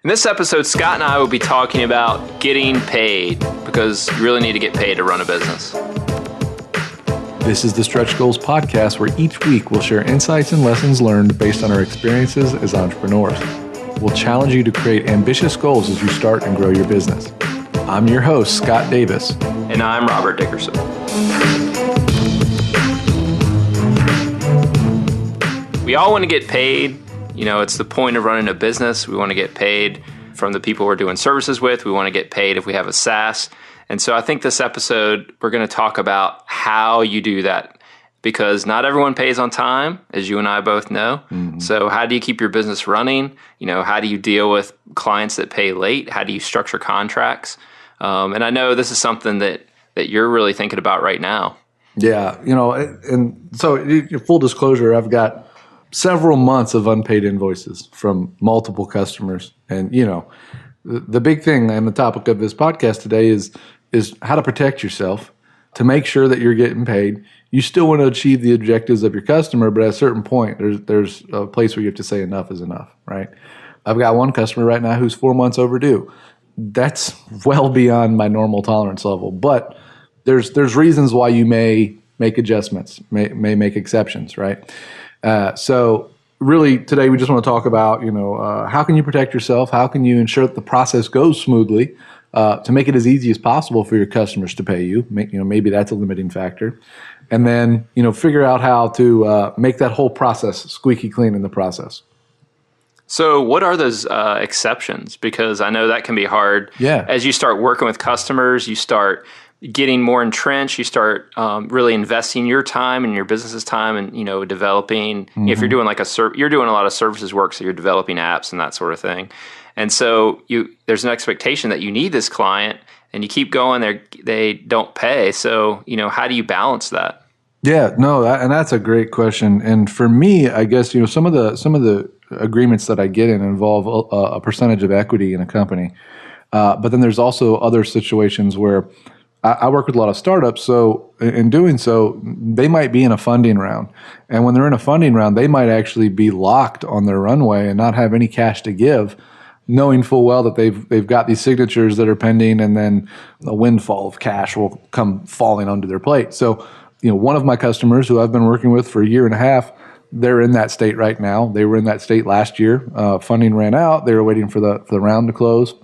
In this episode, Scott and I will be talking about getting paid, because you really need to get paid to run a business. This is the Stretch Goals podcast, where each week we'll share insights and lessons learned based on our experiences as entrepreneurs. We'll challenge you to create ambitious goals as you start and grow your business. I'm your host, Scott Davis. And I'm Robert Dickerson. We all want to get paid. You know, it's the point of running a business. We want to get paid from the people we're doing services with. We want to get paid if we have a SaaS. And so I think this episode, we're going to talk about how you do that, because not everyone pays on time, as you and I both know. Mm-hmm. So how do you keep your business running? You know, how do you deal with clients that pay late? How do you structure contracts? And I know this is something that you're really thinking about right now. Yeah, you know, and so full disclosure, I've got several months of unpaid invoices from multiple customers. And, you know, the big thing and the topic of this podcast today is how to protect yourself to make sure that you're getting paid. You still want to achieve the objectives of your customer, but at a certain point, there's a place where you have to say enough is enough, right? I've got one customer right now who's 4 months overdue. That's well beyond my normal tolerance level, but there's reasons why you may make adjustments, may make exceptions, right? So really today we just want to talk about, you know, how can you protect yourself? How can you ensure that the process goes smoothly to make it as easy as possible for your customers to pay you? Maybe that's a limiting factor. And then, you know, figure out how to make that whole process squeaky clean in the process. So what are those exceptions? Because I know that can be hard. Yeah. As you start working with customers, you start getting more entrenched, you start really investing your time and your business's time and, you know, developing, mm-hmm. If you're doing you're doing a lot of services work, so you're developing apps and that sort of thing. And so there's an expectation that you need this client, and you keep going, they don't pay. So, you know, how do you balance that? Yeah, no, and that's a great question. And for me, I guess, you know, some of the agreements that I get in involve a percentage of equity in a company. But then there's also other situations where I work with a lot of startups, so in doing so, they might be in a funding round. And when they're in a funding round, they might actually be locked on their runway and not have any cash to give, knowing full well that they've got these signatures that are pending, and then a windfall of cash will come falling onto their plate. So, you know, one of my customers who I've been working with for a year and a half, they're in that state right now. They were in that state last year. Funding ran out. They were waiting for the round to close.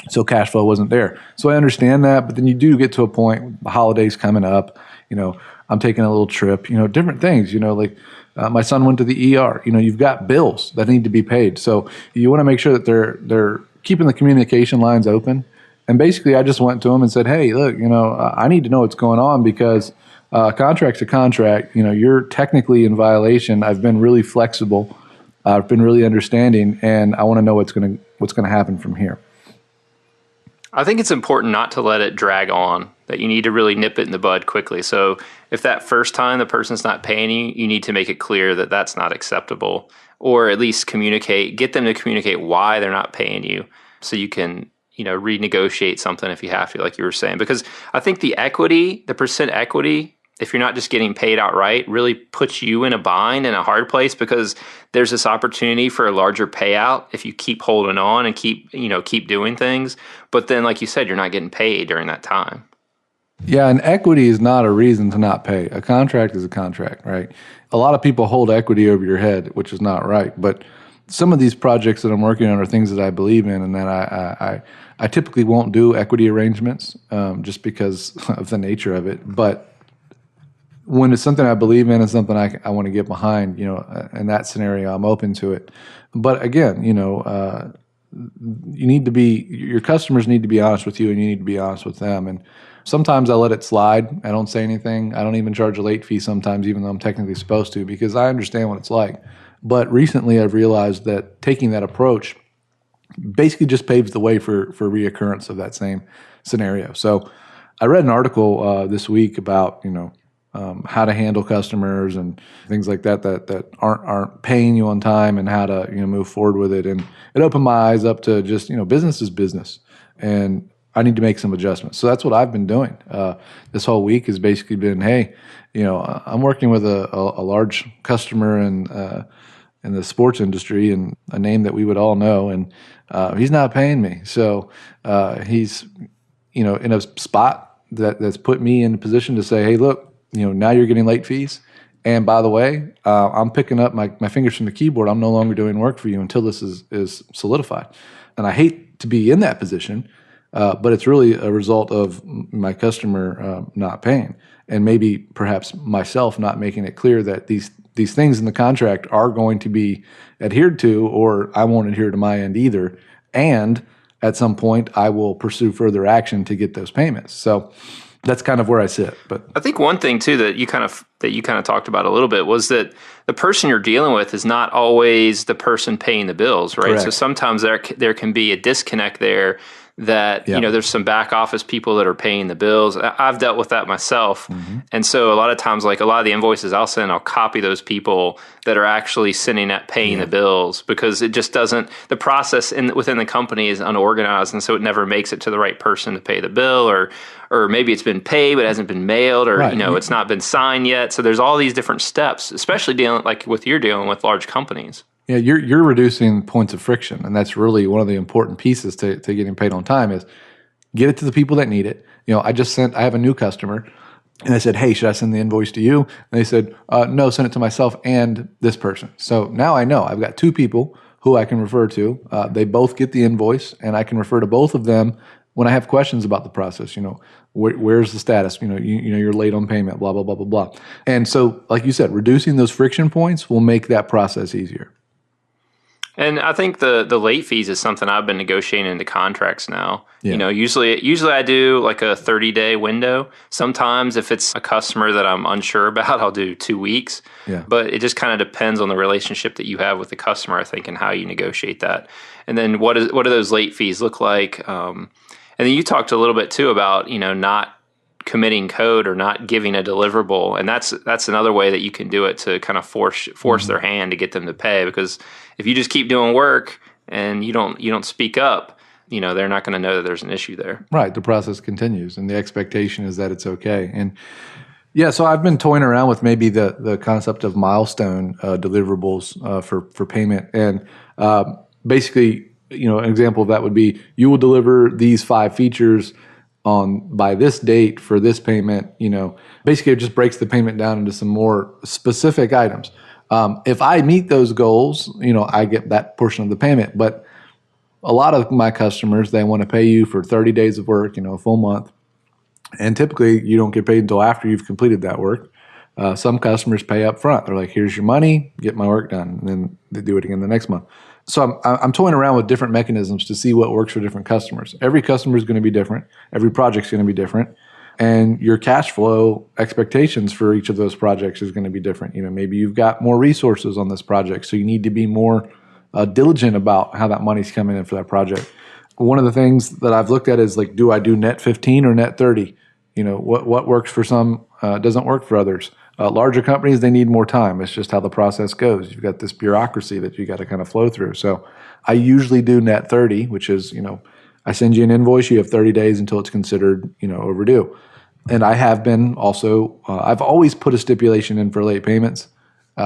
So cash flow wasn't there. So I understand that, but then you do get to a point, the holidays coming up, you know, I'm taking a little trip, you know, different things, you know, like my son went to the ER, you know, you've got bills that need to be paid. So you want to make sure that they're keeping the communication lines open. And basically I just went to him and said, hey, look, you know, I need to know what's going on, because contract's a contract, you know, you're technically in violation. I've been really flexible. I've been really understanding, and I want to know what's going to happen from here. I think it's important not to let it drag on, that you need to really nip it in the bud quickly. So if that first time the person's not paying you, you need to make it clear that that's not acceptable, or at least get them to communicate why they're not paying you, so you can, you know, renegotiate something if you have to, like you were saying. Because I think the percent equity, if you're not just getting paid outright, really puts you in a bind, in a hard place, because there's this opportunity for a larger payout if you keep holding on and keep doing things. But then, like you said, you're not getting paid during that time. Yeah, and equity is not a reason to not pay. A contract is a contract, right? A lot of people hold equity over your head, which is not right. But some of these projects that I'm working on are things that I believe in, and that I typically won't do equity arrangements just because of the nature of it. But when it's something I believe in and something I want to get behind, you know, in that scenario, I'm open to it. But again, you know, your customers need to be honest with you, and you need to be honest with them. And sometimes I let it slide. I don't say anything. I don't even charge a late fee sometimes, even though I'm technically supposed to, because I understand what it's like. But recently I've realized that taking that approach basically just paves the way for reoccurrence of that same scenario. So I read an article this week about, you know, how to handle customers and things like that aren't paying you on time, and how to, you know, move forward with it. And it opened my eyes up to just, you know, business is business, and I need to make some adjustments. So that's what I've been doing. This whole week has basically been, hey, you know, I'm working with a large customer, and in the sports industry and a name that we would all know, and he's not paying me. So he's in a spot that's put me in a position to say, hey, look, now you're getting late fees. And by the way, I'm picking up my fingers from the keyboard. I'm no longer doing work for you until this is solidified. And I hate to be in that position, but it's really a result of my customer not paying, and maybe perhaps myself not making it clear that these things in the contract are going to be adhered to, or I won't adhere to my end either. And at some point, I will pursue further action to get those payments. So that's kind of where I sit. But I think one thing too that you kind of talked about a little bit was that the person you're dealing with is not always the person paying the bills, right? Correct. So sometimes there can be a disconnect there that, there's some back office people that are paying the bills. I've dealt with that myself. Mm-hmm. And so a lot of times, like a lot of the invoices I'll send, I'll copy those people that are actually sending at paying the bills, because it just doesn't, the process within the company is unorganized. And so it never makes it to the right person to pay the bill, or maybe it's been paid, but it hasn't been mailed, or, right. It's not been signed yet. So there's all these different steps, especially dealing with large companies. Yeah, you're reducing points of friction, and that's really one of the important pieces to getting paid on time is get it to the people that need it. I have a new customer, and I said, hey, should I send the invoice to you? And they said, no, send it to myself and this person. So now I know I've got two people who I can refer to. They both get the invoice, and I can refer to both of them when I have questions about the process. Where's the status? You're late on payment, blah, blah, blah, blah, blah. And so, like you said, reducing those friction points will make that process easier. And I think the late fees is something I've been negotiating into contracts now. Yeah. Usually I do like a 30-day window. Sometimes if it's a customer that I'm unsure about, I'll do 2 weeks. Yeah. But it just kind of depends on the relationship that you have with the customer, I think, and how you negotiate that. And then what do those late fees look like? And then you talked a little bit too about, not committing code or not giving a deliverable, and that's another way that you can do it to kind of force mm-hmm. their hand to get them to pay. Because if you just keep doing work and you don't speak up, they're not going to know that there's an issue there. Right. The process continues, and the expectation is that it's okay. And yeah, so I've been toying around with maybe the concept of milestone deliverables for payment, and basically, an example of that would be you will deliver these 5 features by this date for this payment. Basically it just breaks the payment down into some more specific items. If I meet those goals, I get that portion of the payment. But a lot of my customers, they want to pay you for 30 days of work, a full month. And typically you don't get paid until after you've completed that work. Some customers pay up front. They're like, here's your money, get my work done. And then they do it again the next month. So I'm toying around with different mechanisms to see what works for different customers. Every customer is going to be different. Every project's going to be different. And your cash flow expectations for each of those projects is going to be different. Maybe you've got more resources on this project, so you need to be more diligent about how that money's coming in for that project. One of the things that I've looked at is like, do I do net 15 or net 30? What works for some doesn't work for others. Larger companies, they need more time. It's just how the process goes. You've got this bureaucracy that you got to kind of flow through. So I usually do net 30, which is, I send you an invoice, you have 30 days until it's considered, overdue. And I have been also, I've always put a stipulation in for late payments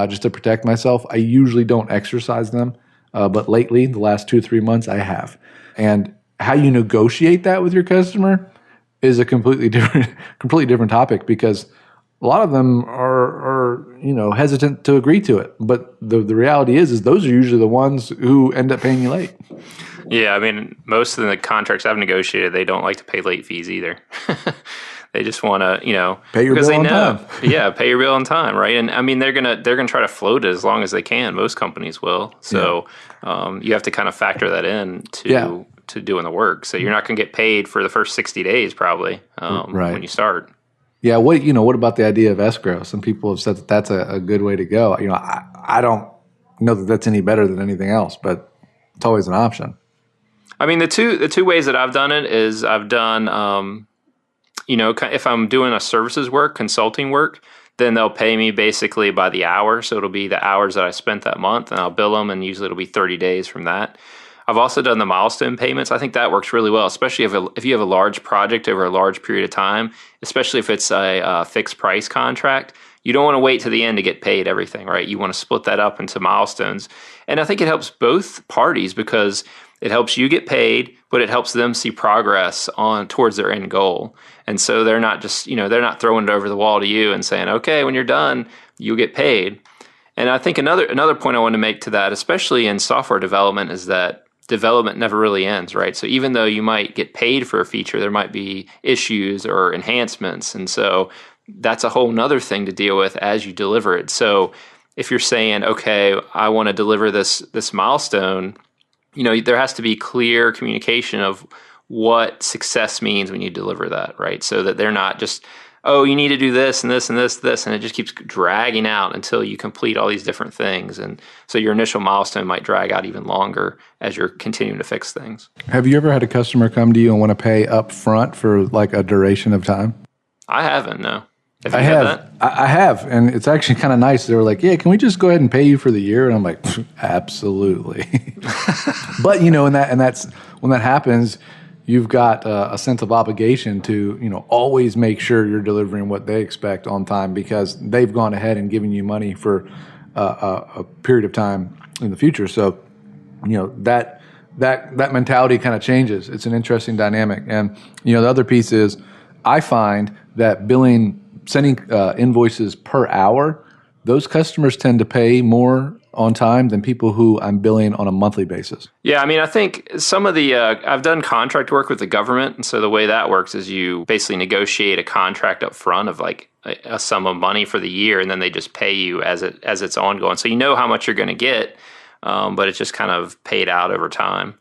just to protect myself. I usually don't exercise them, but lately, the last 2-3 months, I have. And how you negotiate that with your customer is a completely different topic, because a lot of them are hesitant to agree to it. But the reality is those are usually the ones who end up paying you late. Yeah, I mean, most of the contracts I've negotiated, they don't like to pay late fees either. They just want to, pay your bill on time. Yeah, pay your bill on time, right? And I mean, they're gonna try to float it as long as they can. Most companies will. So you have to kind of factor that in to doing the work. So you're not going to get paid for the first 60 days probably when you start. Yeah, what about the idea of escrow? Some people have said that that's a good way to go. I don't know that that's any better than anything else, but it's always an option. I mean, the two ways that I've done it is I've done, if I'm doing a services work, consulting work, then they'll pay me basically by the hour. So it'll be the hours that I spent that month, and I'll bill them, and usually it'll be 30 days from that. I've also done the milestone payments. I think that works really well, especially if you have a large project over a large period of time, especially if it's a fixed price contract. you don't want to wait to the end to get paid everything, right? You want to split that up into milestones. And I think it helps both parties because it helps you get paid, but it helps them see progress on towards their end goal. And so they're not just, they're not throwing it over the wall to you and saying, okay, when you're done, you'll get paid. And I think another point I want to make to that, especially in software development, is that development never really ends, right? So even though you might get paid for a feature, there might be issues or enhancements. And so that's a whole nother thing to deal with as you deliver it. So if you're saying, okay, I want to deliver this milestone, there has to be clear communication of what success means when you deliver that, right? So that they're not just, oh, you need to do this and this and this, and it just keeps dragging out until you complete all these different things. And so your initial milestone might drag out even longer as you're continuing to fix things. Have you ever had a customer come to you and want to pay up front for like a duration of time? I haven't, no. I have, and it's actually kind of nice. They were like, yeah, can we just go ahead and pay you for the year? And I'm like, absolutely. But, when that happens, you've got a sense of obligation to, always make sure you're delivering what they expect on time because they've gone ahead and given you money for a period of time in the future. So, that mentality kind of changes. It's an interesting dynamic. And, the other piece is I find that sending invoices per hour, those customers tend to pay more on time than people who I'm billing on a monthly basis. Yeah, I think some of the, I've done contract work with the government. And so the way that works is you basically negotiate a contract up front of like a sum of money for the year, and then they just pay you as it's ongoing. So you know how much you're going to get, but it's just kind of paid out over time.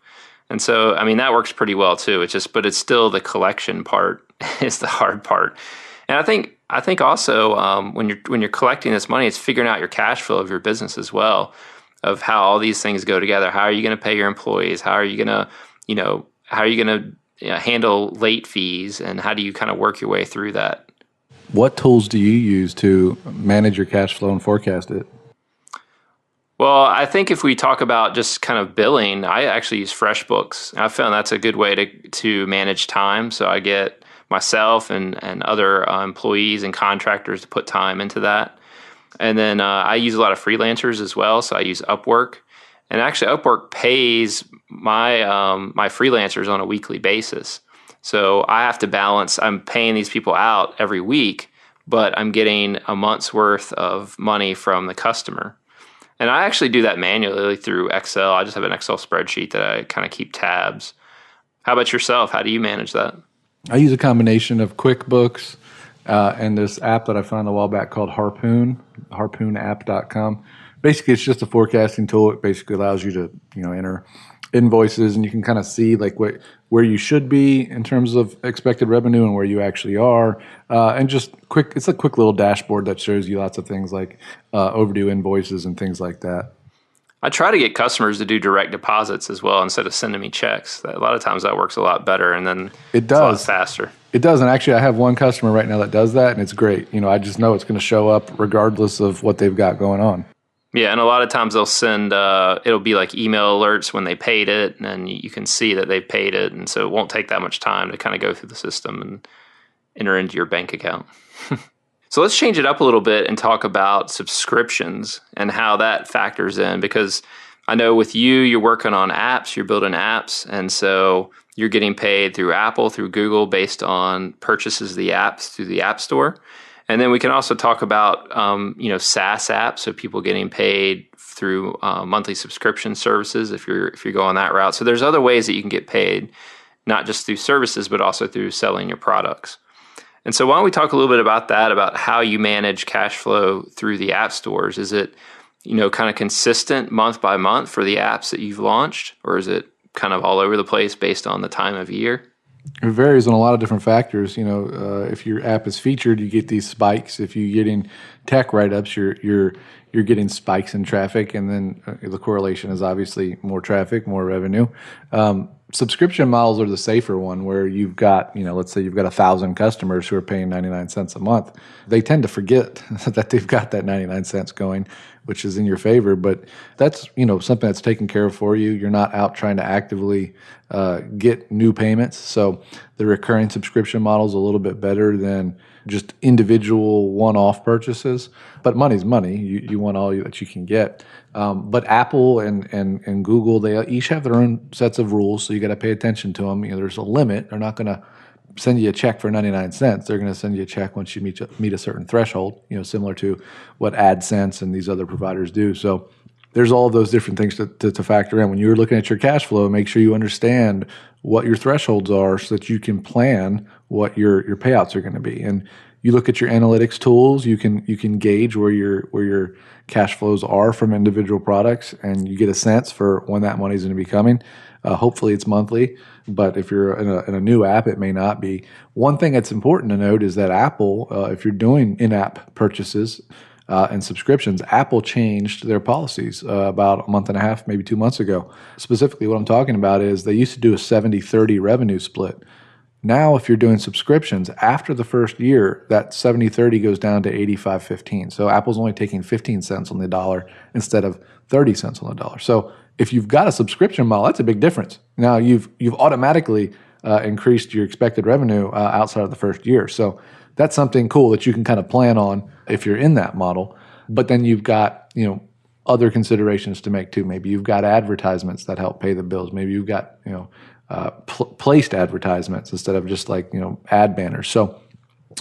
And so, that works pretty well too. But it's still the collection part is the hard part. And I think also when you're collecting this money, it's figuring out your cash flow of your business as well, of how all these things go together. How are you going to pay your employees? How are you going to handle late fees, and how do you kind of work your way through that? What tools do you use to manage your cash flow and forecast it? Well, I think if we talk about just kind of billing, I actually use FreshBooks. I found that's a good way to manage time. So I get myself and other employees and contractors to put time into that. And then I use a lot of freelancers as well. So I use Upwork. And actually Upwork pays my freelancers on a weekly basis. So I have to balance, I'm paying these people out every week, but I'm getting a month's worth of money from the customer. And I actually do that manually through Excel. I just have an Excel spreadsheet that I kind of keep tabs. How about yourself? How do you manage that? I use a combination of QuickBooks and this app that I found a while back called Harpoon, harpoonapp.com. Basically, it's just a forecasting tool. It basically allows you to enter invoices, and you can kind of see like where you should be in terms of expected revenue and where you actually are. And just it's a quick little dashboard that shows you lots of things like overdue invoices and things like that. I try to get customers to do direct deposits as well instead of sending me checks. A lot of times that works a lot better, and then it's a lot faster. It does, and actually I have one customer right now that does that, and it's great. I just know it's going to show up regardless of what they've got going on. Yeah, and a lot of times they'll send, it'll be like email alerts when they paid it, and you can see that they've paid it, and so it won't take that much time to kind of go through the system and enter into your bank account. So let's change it up a little bit and talk about subscriptions and how that factors in, because I know with you're working on apps, you're building apps, and so you're getting paid through Apple, through Google, based on purchases of the apps through the App Store. And then we can also talk about, SaaS apps, so people getting paid through monthly subscription services if you're going that route. So there's other ways that you can get paid, not just through services, but also through selling your products. And so why don't we talk a little bit about that, about how you manage cash flow through the app stores? Is it, kind of consistent month by month for the apps that you've launched, or is it kind of all over the place based on the time of year? It varies on a lot of different factors. If your app is featured, you get these spikes. If you're getting tech write-ups, you're getting spikes in traffic, and then the correlation is obviously more traffic, more revenue. Subscription models are the safer one, where you've got, let's say you've got 1,000 customers who are paying 99 cents a month. They tend to forget that they've got that 99 cents going which is in your favor. But that's, something that's taken care of for you. You're not out trying to actively get new payments. So the recurring subscription model is a little bit better than just individual one-off purchases. But money's money. You want all that you can get. But Apple and Google, they each have their own sets of rules, so you got to pay attention to them. There's a limit. They're not going to send you a check for 99 cents. They're going to send you a check once you meet a certain threshold, similar to what AdSense and these other providers do. So there's all of those different things to factor in. When you're looking at your cash flow, make sure you understand what your thresholds are so that you can plan what your payouts are going to be. And you look at your analytics tools, you can gauge where your cash flows are from individual products, and you get a sense for when that money is going to be coming. Hopefully it's monthly, but if you're in a new app, it may not be. One thing that's important to note is that Apple, if you're doing in-app purchases and subscriptions, Apple changed their policies about a month and a half, maybe 2 months ago. Specifically, what I'm talking about is they used to do a 70-30 revenue split. Now, if you're doing subscriptions, after the first year, that 70-30 goes down to 85-15. So Apple's only taking 15 cents on the dollar instead of 30 cents on the dollar. So if you've got a subscription model, that's a big difference. Now, you've automatically increased your expected revenue outside of the first year. So that's something cool that you can kind of plan on if you're in that model. But then you've got, other considerations to make too. Maybe you've got advertisements that help pay the bills. Maybe you've got, placed advertisements instead of just like ad banners. So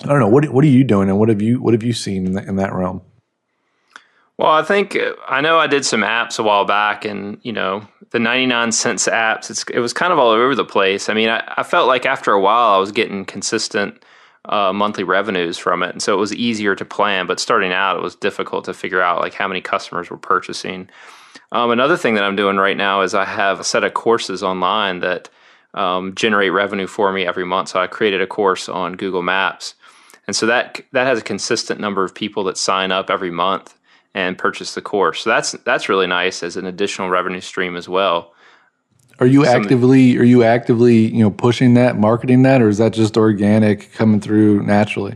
I don't know, what are you doing, and what have you seen in that realm? Well, I know I did some apps a while back, and the 99 cents apps, it was kind of all over the place. I mean, I felt like after a while I was getting consistent monthly revenues from it, and so it was easier to plan. But starting out, it was difficult to figure out like how many customers were purchasing. Another thing that I'm doing right now is I have a set of courses online that generate revenue for me every month. So I created a course on Google Maps, and so that has a consistent number of people that sign up every month and purchase the course. So that's really nice as an additional revenue stream as well. Are you actively pushing that, marketing that, or is that just organic coming through naturally?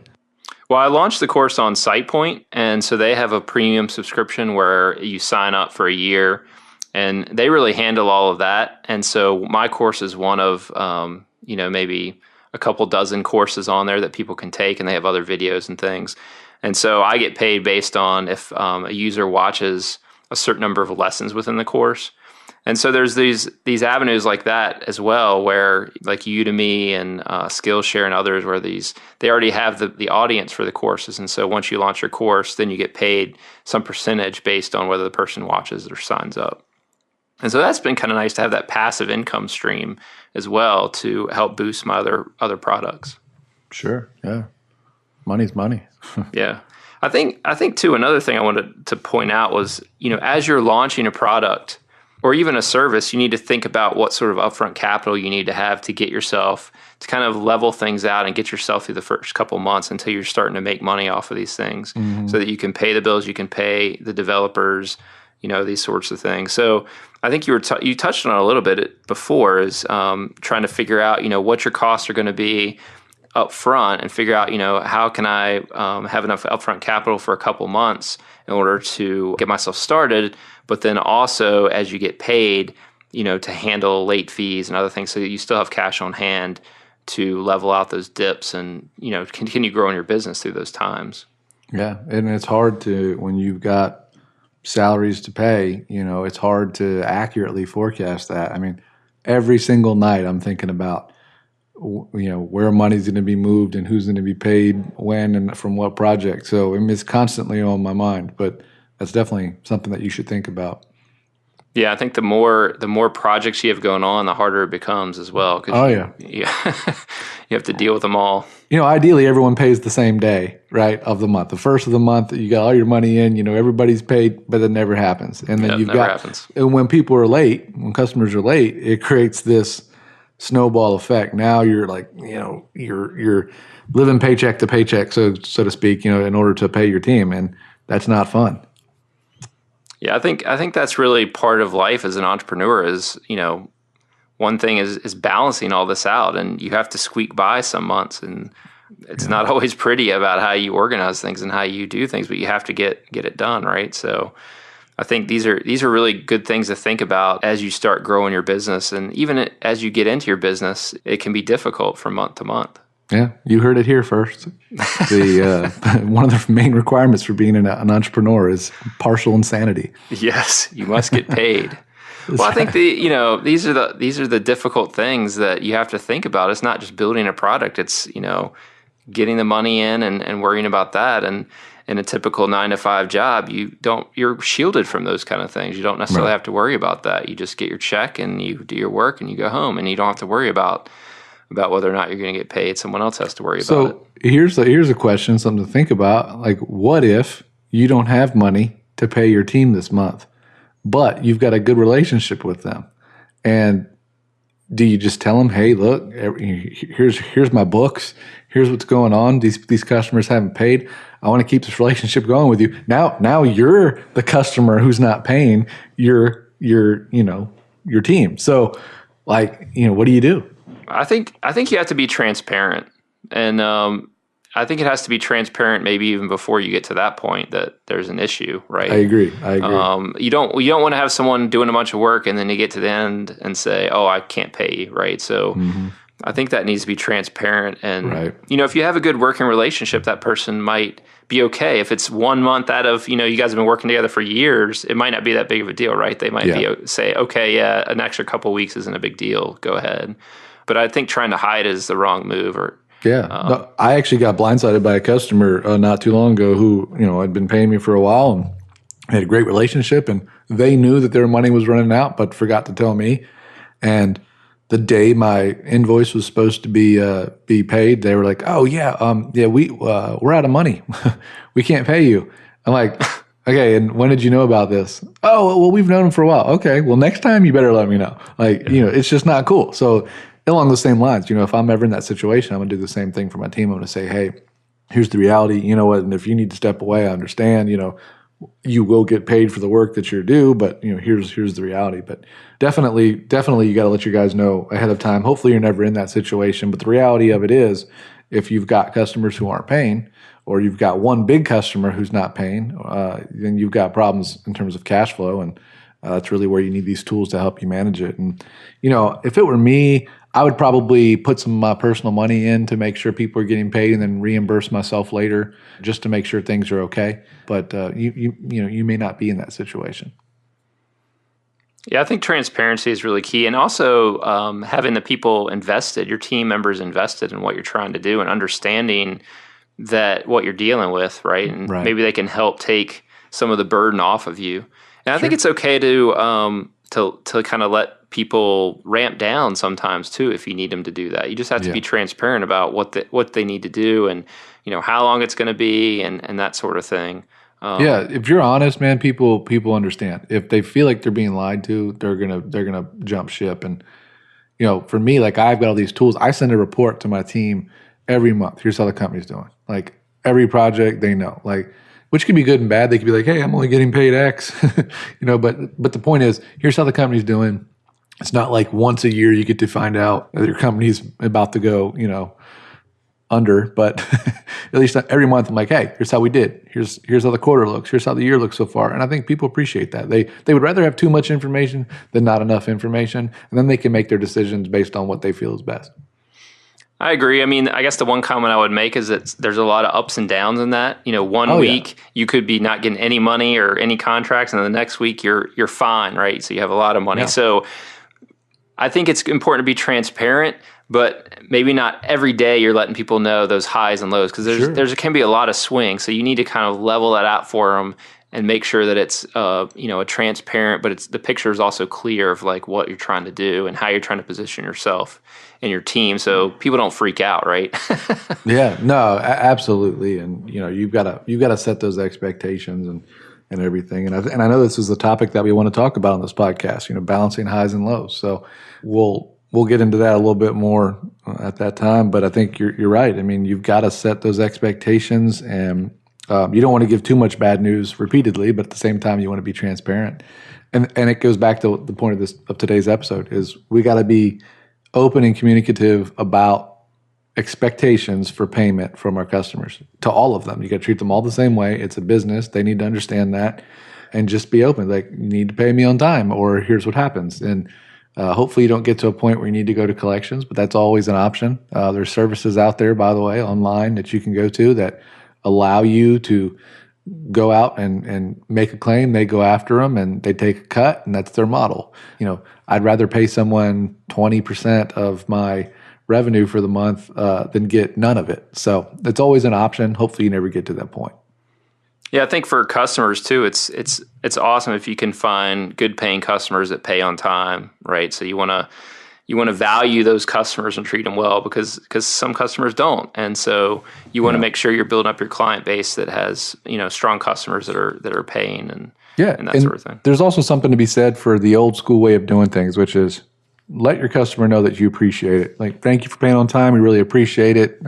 Well, I launched the course on SitePoint, and so they have a premium subscription where you sign up for a year, and they really handle all of that. And so my course is one of maybe a couple dozen courses on there that people can take, and they have other videos and things. And so I get paid based on if a user watches a certain number of lessons within the course. And so there's these avenues like that as well, where like Udemy and Skillshare and others, where they already have the audience for the courses. And so once you launch your course, then you get paid some percentage based on whether the person watches it or signs up. And so that's been kind of nice to have that passive income stream as well to help boost my other products. Sure. Yeah. Money's money. Yeah. I think too, another thing I wanted to point out was, as you're launching a product or even a service, you need to think about what sort of upfront capital you need to have to get yourself to kind of level things out and get yourself through the first couple months until you're starting to make money off of these things, so that you can pay the bills, you can pay the developers, these sorts of things. So I think you touched on it a little bit before, is trying to figure out, what your costs are going to be up front, and figure out, how can I have enough upfront capital for a couple months in order to get myself started, but then also as you get paid, to handle late fees and other things, so that you still have cash on hand to level out those dips and, continue growing your business through those times. Yeah, and it's hard when you've got salaries to pay, it's hard to accurately forecast that. I mean, every single night I'm thinking about, where money's going to be moved and who's going to be paid when and from what project. So it's constantly on my mind, but that's definitely something that you should think about. Yeah, I think the more projects you have going on, the harder it becomes as well. You have to deal with them all. Ideally everyone pays the same day, right, of the month. The first of the month, you got all your money in, everybody's paid, but it never happens. And then and when people are late, when customers are late, it creates this snowball effect. Now you're like, you're living paycheck to paycheck, so to speak, in order to pay your team, and that's not fun. Yeah, I think that's really part of life as an entrepreneur is, one thing is balancing all this out, and you have to squeak by some months and it's not always pretty about how you organize things and how you do things, but you have to get it done, right? So I think these are really good things to think about as you start growing your business, and even as you get into your business, it can be difficult from month to month. Yeah, you heard it here first. One of the main requirements for being an entrepreneur is partial insanity. Yes, you must get paid. Well, I think these are the difficult things that you have to think about. It's not just building a product; it's getting the money in and worrying about that. And in a typical 9-to-5 job, you're shielded from those kind of things. You don't necessarily have to worry about that. You just get your check and you do your work and you go home, and you don't have to worry about whether or not you're going to get paid. Someone else has to worry about it. So here's a question, something to think about. Like, what if you don't have money to pay your team this month, but you've got a good relationship with them? And do you just tell them, hey, look, here's my books. Here's what's going on. These customers haven't paid. I want to keep this relationship going with you. Now you're the customer who's not paying your team. So, what do you do? I think you have to be transparent, and I think it has to be transparent maybe even before you get to that point that there's an issue, right? I agree. You don't want to have someone doing a bunch of work and then you get to the end and say, "Oh, I can't pay you," right? So I think that needs to be transparent, and if you have a good working relationship, that person might be okay. If it's 1 month out of you guys have been working together for years, it might not be that big of a deal, right? They might say, "Okay, yeah, an extra couple of weeks isn't a big deal. Go ahead." But I think trying to hide is the wrong move. No, I actually got blindsided by a customer not too long ago who had been paying me for a while and had a great relationship, and they knew that their money was running out, but forgot to tell me. And the day my invoice was supposed to be paid, they were like, "Oh yeah, we're out of money. We can't pay you." I'm like, "Okay, and when did you know about this?" "Oh, well, we've known them for a while." "Okay, well, next time you better let me know." It's just not cool. So along the same lines, if I'm ever in that situation, I'm going to do the same thing for my team. I'm going to say, "Hey, here's the reality. You know what? And if you need to step away, I understand. You will get paid for the work that you're due, but here's the reality." But definitely, you got to let your guys know ahead of time. Hopefully, you're never in that situation. But the reality of it is, if you've got customers who aren't paying, or you've got one big customer who's not paying, then you've got problems in terms of cash flow, and that's really where you need these tools to help you manage it. And if it were me, I would probably put some of my personal money in to make sure people are getting paid, and then reimburse myself later just to make sure things are okay. But you may not be in that situation. Yeah, I think transparency is really key, and also having the people invested, your team members invested in what you're trying to do, and understanding that what you're dealing with, right? And maybe they can help take some of the burden off of you. And I think it's okay to kind of let people ramp down sometimes too if you need them to do that. You just have to be transparent about what they need to do, and how long it's going to be, and that sort of thing. If you're honest, man, people understand. If they feel like they're being lied to, they're gonna jump ship. And for me, like, I've got all these tools. I send a report to my team every month. Here's how the company's doing. Like, every project, they know. Like, which can be good and bad. They could be like, "Hey, I'm only getting paid X," But the point is, here's how the company's doing. It's not like once a year you get to find out that your company's about to go, under. But at least every month I'm like, "Hey, here's how we did. Here's how the quarter looks. Here's how the year looks so far." And I think people appreciate that. They would rather have too much information than not enough information, and then they can make their decisions based on what they feel is best. I agree. I mean, I guess the one comment I would make is that there's a lot of ups and downs in that. One week you could be not getting any money or any contracts, and the next week you're fine, right? So you have a lot of money. Yeah. So I think it's important to be transparent, but maybe not every day you're letting people know those highs and lows, because there can be a lot of swing. So you need to kind of level that out for them and make sure that it's a transparent, but the picture is also clear of like what you're trying to do and how you're trying to position yourself and your team, so people don't freak out, right? Yeah, no, absolutely. And you've got to set those expectations and everything. And I know this is the topic that we want to talk about on this podcast. Balancing highs and lows. So we'll get into that a little bit more at that time. But I think you're right. I mean, you've got to set those expectations, and you don't want to give too much bad news repeatedly, but at the same time, you want to be transparent. And it goes back to the point of today's episode is we got to be open and communicative about expectations for payment from our customers, to all of them. You got to treat them all the same way. It's a business. They need to understand that and just be open. Like, you need to pay me on time, or here's what happens. And hopefully you don't get to a point where you need to go to collections, but that's always an option. There's services out there, by the way, online that you can go to that allow you to go out and make a claim. They go after them and they take a cut, and that's their model. I'd rather pay someone 20% of my revenue for the month than get none of it. So it's always an option. Hopefully you never get to that point. Yeah, I think for customers too, it's awesome if you can find good paying customers that pay on time, right? So you want to value those customers and treat them well, because some customers don't, and so you want to make sure you're building up your client base that has strong customers that are paying and that sort of thing. There's also something to be said for the old school way of doing things, which is let your customer know that you appreciate it. Like, thank you for paying on time. We really appreciate it.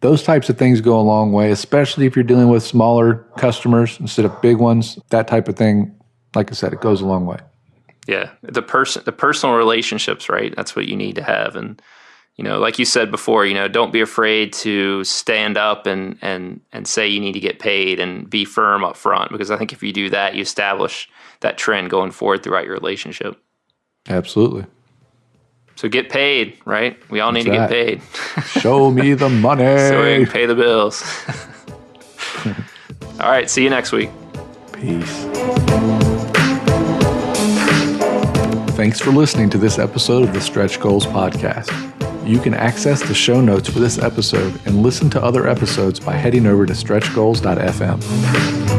Those types of things go a long way, especially if you're dealing with smaller customers instead of big ones. That type of thing, like I said, it goes a long way. Yeah, the personal relationships, right? That's what you need to have. And like you said before, don't be afraid to stand up and say you need to get paid and be firm up front, because I think if you do that, you establish that trend going forward throughout your relationship. Absolutely. So get paid, right? We all need to get paid. Show me the money. So we can pay the bills. All right. See you next week. Peace. Thanks for listening to this episode of the Stretch Goals Podcast. You can access the show notes for this episode and listen to other episodes by heading over to stretchgoals.fm.